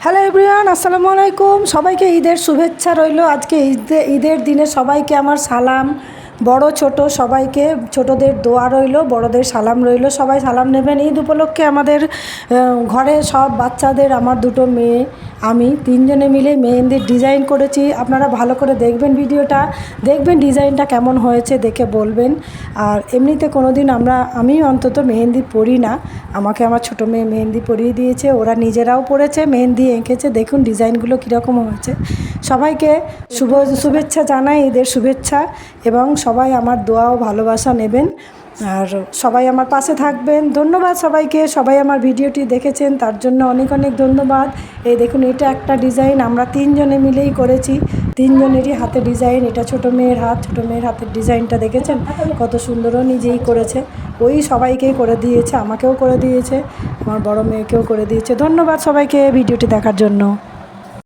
Hello everyone, আসসালামু আলাইকুম। সবাইকে ঈদের শুভেচ্ছা রইল। আজকে ঈদের দিনে সবাইকে আমার সালাম। বড় ছোট সবাইকে, ছোটদের দোয়া রইল, বড়দের সালাম রইল। সবাই সালাম নেবেন। ঈদ উপলক্ষে আমাদের ঘরে সব বাচ্চাদের, আমার দুটো মেয়ে, আমি তিনজনে মিলে মেহেন্দির ডিজাইন করেছি। আপনারা ভালো করে দেখবেন, ভিডিওটা দেখবেন, ডিজাইনটা কেমন হয়েছে দেখে বলবেন। আর এমনিতে কোনো দিন আমি অন্তত মেহেন্দি পরি না, আমাকে আমার ছোটো মেয়ে মেহেন্দি পরিয়ে দিয়েছে, ওরা নিজেরাও পড়েছে, মেহেন্দি এঁকেছে। দেখুন ডিজাইনগুলো কীরকম হয়েছে। সবাইকে শুভেচ্ছা জানাই, ঈদের শুভেচ্ছা, এবং সবাই আমার দোয়া ও ভালোবাসা নেবেন আর সবাই আমার পাশে থাকবেন। ধন্যবাদ সবাইকে, সবাই আমার ভিডিওটি দেখেছেন তার জন্য অনেক অনেক ধন্যবাদ। এই দেখুন, এটা একটা ডিজাইন আমরা তিনজনে মিলেই করেছি, তিনজনেরই হাতে ডিজাইন। এটা ছোটো মেয়ের হাত, ছোটো মেয়ের হাতের ডিজাইনটা দেখেছেন কত সুন্দরও নিজেই করেছে। ওই সবাইকেই করে দিয়েছে, আমাকেও করে দিয়েছে, আমার বড় মেয়েকেও করে দিয়েছে। ধন্যবাদ সবাইকে ভিডিওটি দেখার জন্য।